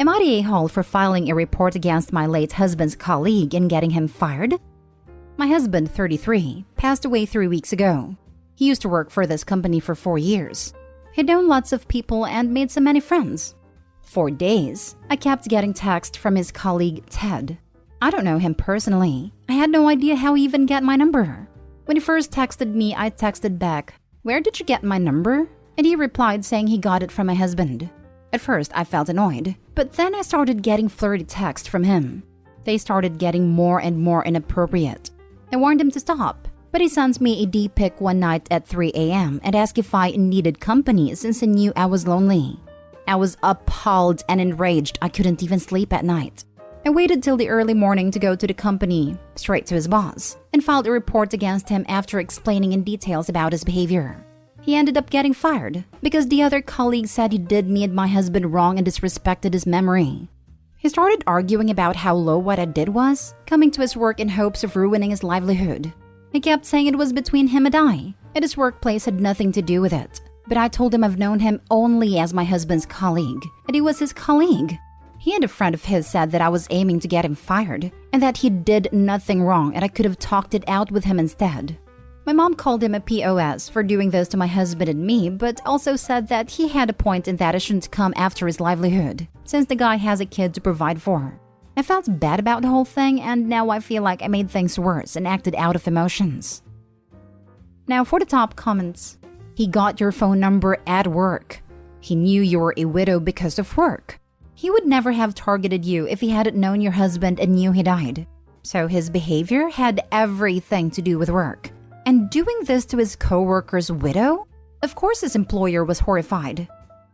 Am I the a-hole for filing a report against my late husband's colleague and getting him fired? My husband, 33, passed away 3 weeks ago. He used to work for this company for 4 years. He'd known lots of people and made so many friends. For days, I kept getting texts from his colleague, Ted. I don't know him personally. I had no idea how he even got my number. When he first texted me, I texted back, "Where did you get my number?" And he replied saying he got it from my husband. At first, I felt annoyed, but then I started getting flirty texts from him. They started getting more and more inappropriate. I warned him to stop, but he sent me a D-pic one night at 3 a.m. and asked if I needed company since he knew I was lonely. I was appalled and enraged. I couldn't even sleep at night. I waited till the early morning to go to the company, straight to his boss, and filed a report against him after explaining in details about his behavior. He ended up getting fired because the other colleague said he did me and my husband wrong and disrespected his memory. He started arguing about how low what I did was, coming to his work in hopes of ruining his livelihood. He kept saying it was between him and I, and his workplace had nothing to do with it. But I told him I've known him only as my husband's colleague, and he was his colleague. He and a friend of his said that I was aiming to get him fired, and that he did nothing wrong and I could have talked it out with him instead. My mom called him a POS for doing this to my husband and me, but also said that he had a point in that it shouldn't come after his livelihood, since the guy has a kid to provide for. I felt bad about the whole thing, and now I feel like I made things worse and acted out of emotions. Now for the top comments. He got your phone number at work. He knew you were a widow because of work. He would never have targeted you if he hadn't known your husband and knew he died. So his behavior had everything to do with work. And doing this to his co-worker's widow? Of course his employer was horrified.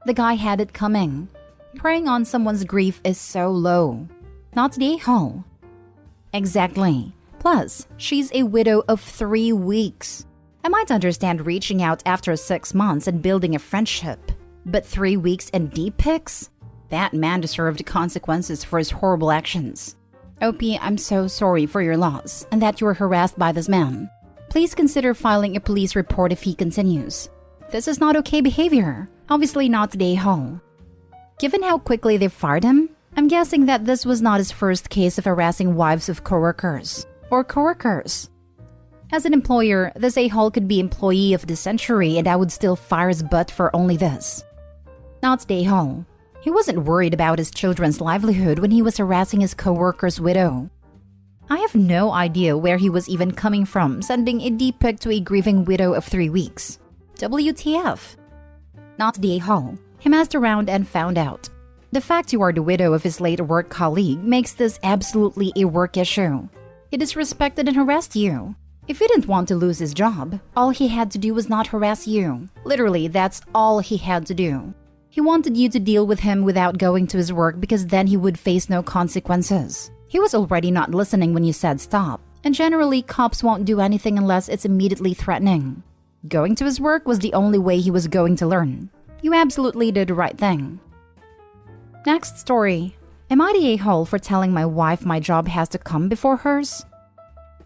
The guy had it coming. Preying on someone's grief is so low. Not the a-hole. Exactly. Plus, she's a widow of 3 weeks. I might understand reaching out after 6 months and building a friendship. But 3 weeks and D-pics? That man deserved consequences for his horrible actions. OP, I'm so sorry for your loss and that you were harassed by this man. Please consider filing a police report if he continues. This is not okay behavior. Obviously not the a-hole. Given how quickly they fired him, I'm guessing that this was not his first case of harassing wives of coworkers. Or coworkers. As an employer, this a-hole could be employee of the century and I would still fire his butt for only this. Not the a-hole. He wasn't worried about his children's livelihood when he was harassing his coworker's widow. I have no idea where he was even coming from, sending a D-pic to a grieving widow of 3 weeks. WTF? Not the a-hole. He messed around and found out. The fact you are the widow of his late work colleague makes this absolutely a work issue. He disrespected and harassed you. If he didn't want to lose his job, all he had to do was not harass you. Literally, that's all he had to do. He wanted you to deal with him without going to his work because then he would face no consequences. He was already not listening when you said stop, and generally cops won't do anything unless it's immediately threatening. Going to his work was the only way he was going to learn. You absolutely did the right thing. Next story. Am I the a-hole for telling my wife my job has to come before hers?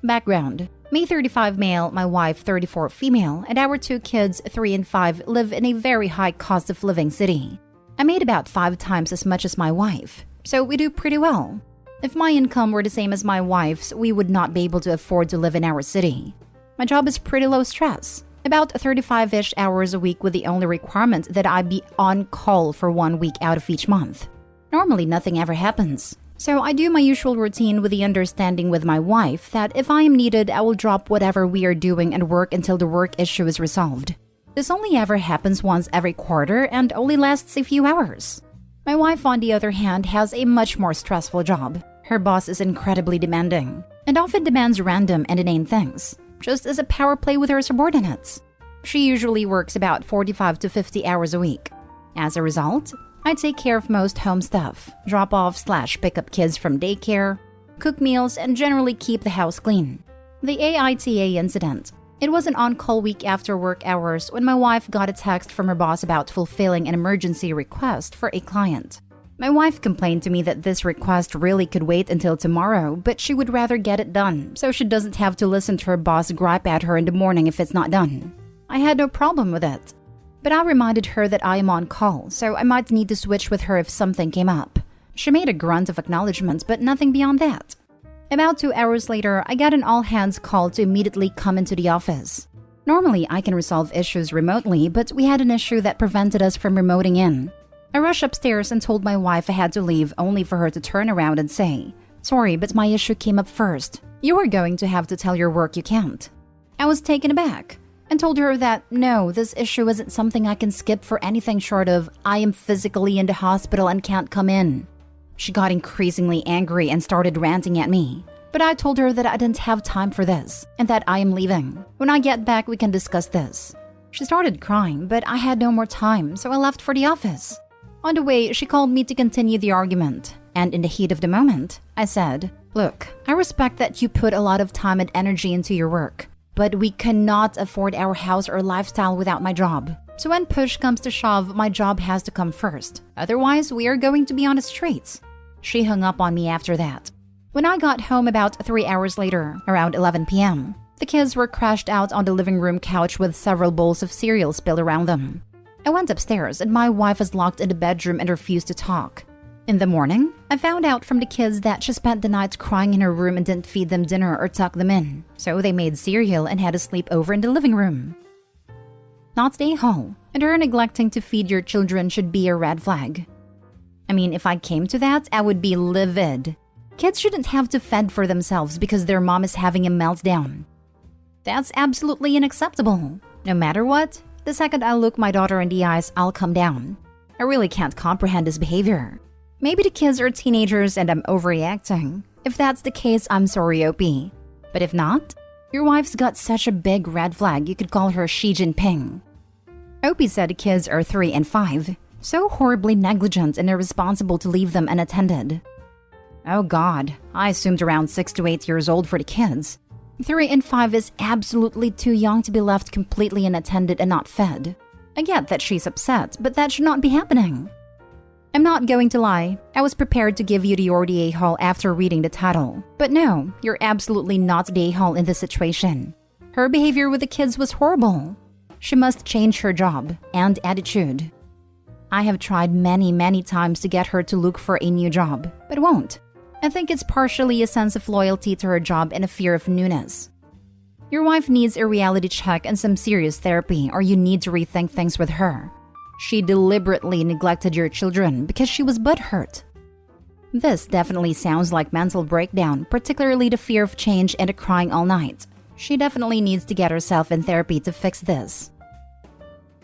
Background. Me 35 male, my wife 34 female, and our 2 kids 3 and 5 live in a very high cost of living city. I made about 5 times as much as my wife, so we do pretty well. If my income were the same as my wife's, we would not be able to afford to live in our city. My job is pretty low stress, about 35-ish hours a week with the only requirement that I be on call for 1 week out of each month. Normally nothing ever happens, so I do my usual routine with the understanding with my wife that if I am needed, I will drop whatever we are doing and work until the work issue is resolved. This only ever happens once every quarter and only lasts a few hours. My wife, on the other hand, has a much more stressful job. Her boss is incredibly demanding and often demands random and inane things, just as a power play with her subordinates. She usually works about 45 to 50 hours a week. As a result, I take care of most home stuff, drop off / pick up kids from daycare, cook meals, and generally keep the house clean. The AITA incident. It was an on-call week after work hours when my wife got a text from her boss about fulfilling an emergency request for a client. My wife complained to me that this request really could wait until tomorrow, but she would rather get it done so she doesn't have to listen to her boss gripe at her in the morning if it's not done. I had no problem with it. But I reminded her that I am on call, so I might need to switch with her if something came up. She made a grunt of acknowledgement, but nothing beyond that. About 2 hours later, I got an all-hands call to immediately come into the office. Normally, I can resolve issues remotely, but we had an issue that prevented us from remoting in. I rushed upstairs and told my wife I had to leave, only for her to turn around and say, "Sorry, but my issue came up first. You are going to have to tell your work you can't." I was taken aback and told her that no, this issue isn't something I can skip for anything short of I am physically in the hospital and can't come in. She got increasingly angry and started ranting at me. But I told her that I didn't have time for this and that I am leaving. When I get back, we can discuss this. She started crying, but I had no more time, so I left for the office. On the way, she called me to continue the argument. And in the heat of the moment, I said, "Look, I respect that you put a lot of time and energy into your work, but we cannot afford our house or lifestyle without my job. So when push comes to shove, my job has to come first. Otherwise, we are going to be on the streets." She hung up on me after that. When I got home about 3 hours later, around 11 p.m., the kids were crashed out on the living room couch with several bowls of cereal spilled around them. I went upstairs and my wife was locked in the bedroom and refused to talk. In the morning, I found out from the kids that she spent the night crying in her room and didn't feed them dinner or tuck them in, so they made cereal and had a sleepover in the living room. Not the a-hole, and her neglecting to feed your children should be a red flag. I mean, if I came to that, I would be livid. Kids shouldn't have to fend for themselves because their mom is having a meltdown. That's absolutely unacceptable. No matter what, the second I look my daughter in the eyes, I'll come down. I really can't comprehend this behavior. Maybe the kids are teenagers and I'm overreacting. If that's the case, I'm sorry, OP. But if not, your wife's got such a big red flag you could call her Xi Jinping. OP said the kids are 3 and 5, so horribly negligent and irresponsible to leave them unattended. Oh God, I assumed around 6 to 8 years old for the kids. 3 and 5 is absolutely too young to be left completely unattended and not fed. I get that she's upset, but that should not be happening. I'm not going to lie, I was prepared to give you the or the a-hole after reading the title. But no, you're absolutely not the a-hole in this situation. Her behavior with the kids was horrible. She must change her job and attitude. I have tried many times to get her to look for a new job, but won't. I think it's partially a sense of loyalty to her job and a fear of newness. Your wife needs a reality check and some serious therapy, or you need to rethink things with her. She deliberately neglected your children because she was butthurt. This definitely sounds like mental breakdown, particularly the fear of change and the crying all night. She definitely needs to get herself in therapy to fix this.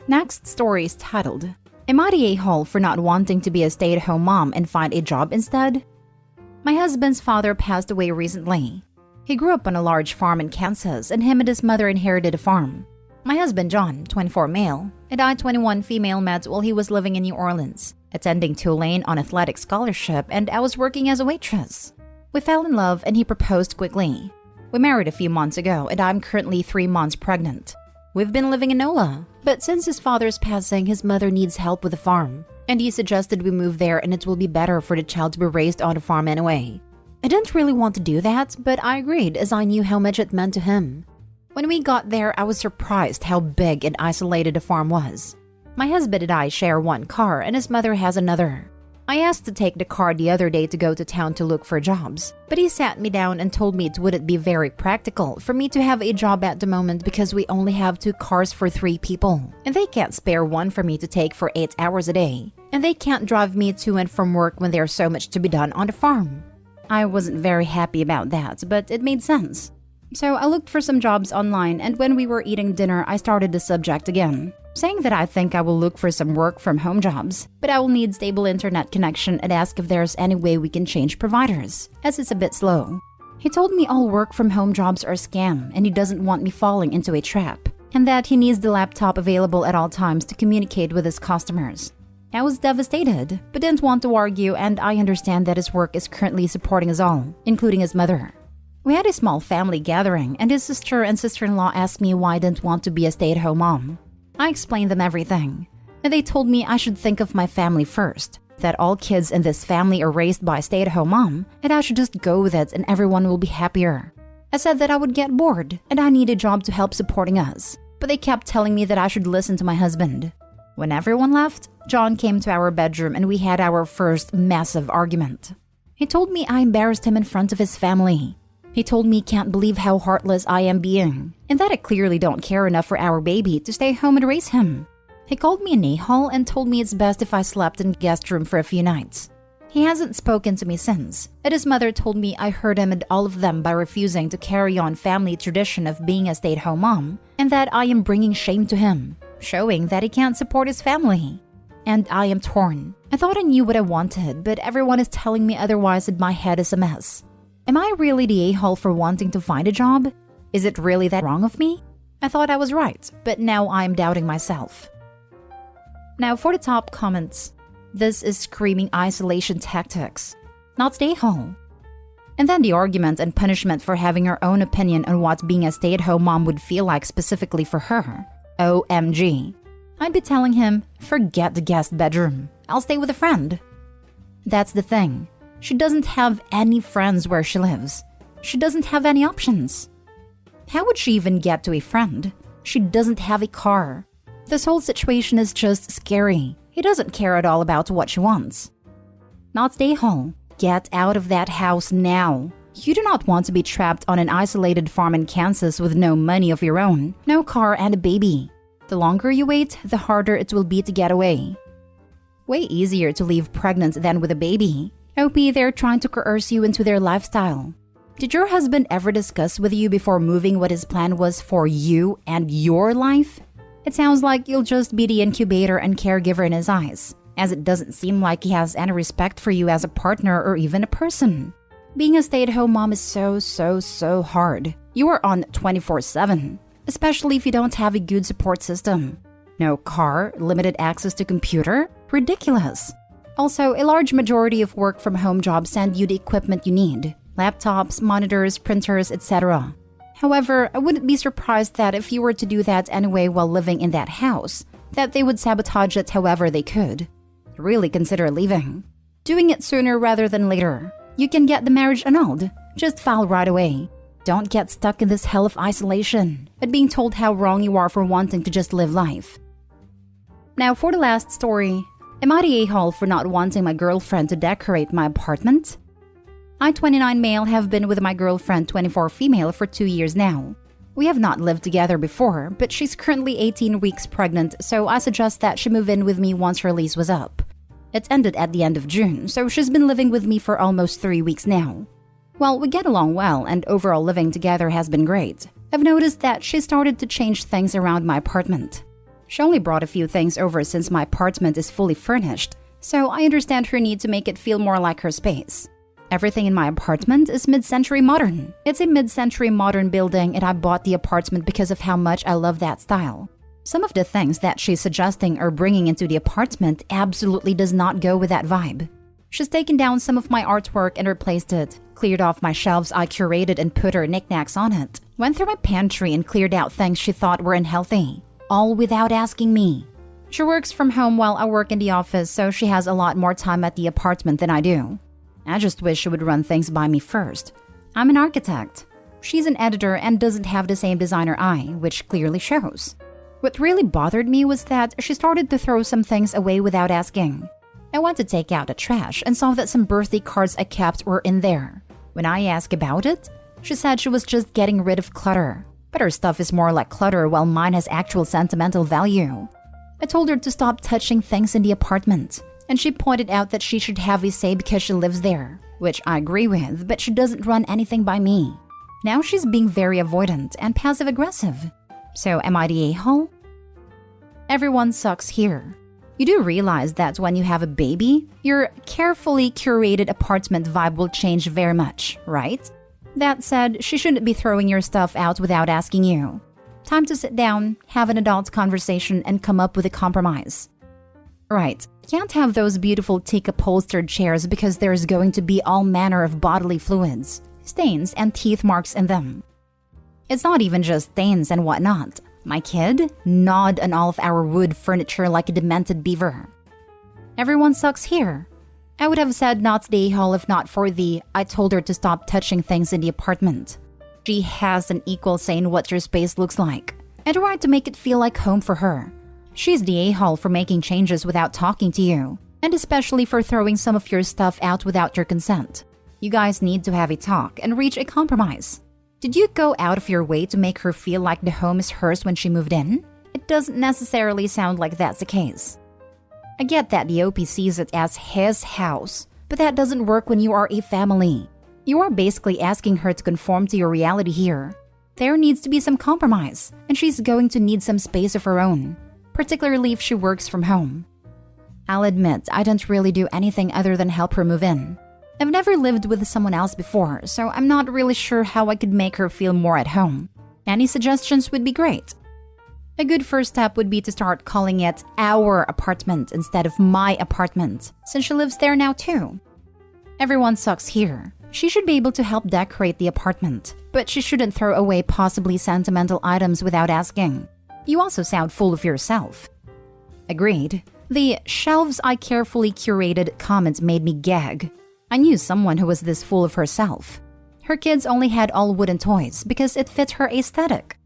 Next story is titled, "Am I the a-hole for not wanting to be a stay-at-home mom and find a job instead?" My husband's father passed away recently. He grew up on a large farm in Kansas, and him and his mother inherited a farm. My husband, John, 24 male, and I, 21 female, met while he was living in New Orleans, attending Tulane on athletic scholarship, and I was working as a waitress. We fell in love and he proposed quickly. We married a few months ago, and I'm currently 3 months pregnant. We've been living in NOLA, but since his father's passing, his mother needs help with the farm, and he suggested we move there and it will be better for the child to be raised on a farm anyway. I didn't really want to do that, but I agreed as I knew how much it meant to him. When we got there, I was surprised how big and isolated the farm was. My husband and I share one car and his mother has another. I asked to take the car the other day to go to town to look for jobs, but he sat me down and told me it wouldn't be very practical for me to have a job at the moment because we only have 2 cars for 3 people, and they can't spare one for me to take for 8 hours a day, and they can't drive me to and from work when there's so much to be done on the farm. I wasn't very happy about that, but it made sense. So I looked for some jobs online, and when we were eating dinner, I started the subject again, saying that I think I will look for some work from home jobs, but I will need stable internet connection and ask if there's any way we can change providers, as it's a bit slow. He told me all work from home jobs are a scam and he doesn't want me falling into a trap, and that he needs the laptop available at all times to communicate with his customers. I was devastated, but didn't want to argue, and I understand that his work is currently supporting us all, including his mother. We had a small family gathering, and his sister and sister-in-law asked me why I didn't want to be a stay-at-home mom. I explained them everything, and they told me I should think of my family first, that all kids in this family are raised by a stay-at-home mom, and I should just go with it and everyone will be happier. I said that I would get bored, and I need a job to help supporting us, but they kept telling me that I should listen to my husband. When everyone left, John came to our bedroom and we had our first massive argument. He told me I embarrassed him in front of his family. He told me he can't believe how heartless I am being, and that I clearly don't care enough for our baby to stay home and raise him. He called me an a-hole and told me it's best if I slept in the guest room for a few nights. He hasn't spoken to me since, and his mother told me I hurt him and all of them by refusing to carry on family tradition of being a stay-at-home mom, and that I am bringing shame to him, showing that he can't support his family. And I am torn. I thought I knew what I wanted, but everyone is telling me otherwise and my head is a mess. Am I really the a-hole for wanting to find a job? Is it really that wrong of me? I thought I was right, but now I'm doubting myself. Now for the top comments. This is screaming isolation tactics, not stay home. And then the argument and punishment for having her own opinion on what being a stay-at-home mom would feel like specifically for her. OMG. I'd be telling him, forget the guest bedroom. I'll stay with a friend. That's the thing. She doesn't have any friends where she lives. She doesn't have any options. How would she even get to a friend? She doesn't have a car. This whole situation is just scary. He doesn't care at all about what she wants. Not stay home. Get out of that house now. You do not want to be trapped on an isolated farm in Kansas with no money of your own, no car and a baby. The longer you wait, the harder it will be to get away. Way easier to leave pregnant than with a baby. OP, they're trying to coerce you into their lifestyle. Did your husband ever discuss with you before moving what his plan was for you and your life? It sounds like you'll just be the incubator and caregiver in his eyes, as it doesn't seem like he has any respect for you as a partner or even a person. Being a stay-at-home mom is so hard. You are on 24/7, especially if you don't have a good support system. No car, limited access to computer? Ridiculous. Also, a large majority of work-from-home jobs send you the equipment you need. Laptops, monitors, printers, etc. However, I wouldn't be surprised that if you were to do that anyway while living in that house, that they would sabotage it however they could. Really consider leaving. Doing it sooner rather than later. You can get the marriage annulled. Just file right away. Don't get stuck in this hell of isolation and being told how wrong you are for wanting to just live life. Now for the last story. Am I the a-hole for not wanting my girlfriend to decorate my apartment? I, 29 male, have been with my girlfriend, 24 female, for 2 years now. We have not lived together before, but she's currently 18 weeks pregnant, so I suggest that she move in with me once her lease was up. It ended at the end of June, so she's been living with me for almost 3 weeks now. Well, we get along well, and overall living together has been great. I've noticed that she started to change things around my apartment. She only brought a few things over since my apartment is fully furnished, so I understand her need to make it feel more like her space. Everything in my apartment is mid-century modern. It's a mid-century modern building and I bought the apartment because of how much I love that style. Some of the things that she's suggesting or bringing into the apartment absolutely does not go with that vibe. She's taken down some of my artwork and replaced it, cleared off my shelves I curated and put her knickknacks on it, went through my pantry and cleared out things she thought were unhealthy, all without asking me. She works from home while I work in the office, so she has a lot more time at the apartment than I do. I just wish she would run things by me first. I'm an architect. She's an editor and doesn't have the same designer eye, which clearly shows. What really bothered me was that she started to throw some things away without asking. I went to take out the trash and saw that some birthday cards I kept were in there. When I asked about it, she said she was just getting rid of clutter. But her stuff is more like clutter while mine has actual sentimental value. I told her to stop touching things in the apartment, and she pointed out that she should have a say because she lives there, which I agree with, but she doesn't run anything by me. Now she's being very avoidant and passive-aggressive. So am I the a-hole? Everyone sucks here. You do realize that when you have a baby, your carefully curated apartment vibe will change very much, right? That said, she shouldn't be throwing your stuff out without asking you. Time to sit down, have an adult conversation, and come up with a compromise. Right, can't have those beautiful teak upholstered chairs because there's going to be all manner of bodily fluids, stains, and teeth marks in them. It's not even just stains and whatnot. My kid gnawed on all of our wood furniture like a demented beaver. Everyone sucks here. I would have said not the a-hole if not for the I told her to stop touching things in the apartment. She has an equal say in what your space looks like. I tried to make it feel like home for her. She's the a-hole for making changes without talking to you, and especially for throwing some of your stuff out without your consent. You guys need to have a talk and reach a compromise. Did you go out of your way to make her feel like the home is hers when she moved in? It doesn't necessarily sound like that's the case. I get that the OP sees it as his house, but that doesn't work when you are a family. You are basically asking her to conform to your reality here. There needs to be some compromise, and she's going to need some space of her own, particularly if she works from home. I'll admit, I don't really do anything other than help her move in. I've never lived with someone else before, so I'm not really sure how I could make her feel more at home. Any suggestions would be great. A good first step would be to start calling it our apartment instead of my apartment, since she lives there now too. Everyone sucks here. She should be able to help decorate the apartment, but she shouldn't throw away possibly sentimental items without asking. You also sound full of yourself. Agreed. The shelves I carefully curated comment made me gag. I knew someone who was this full of herself. Her kids only had all wooden toys because it fit her aesthetic.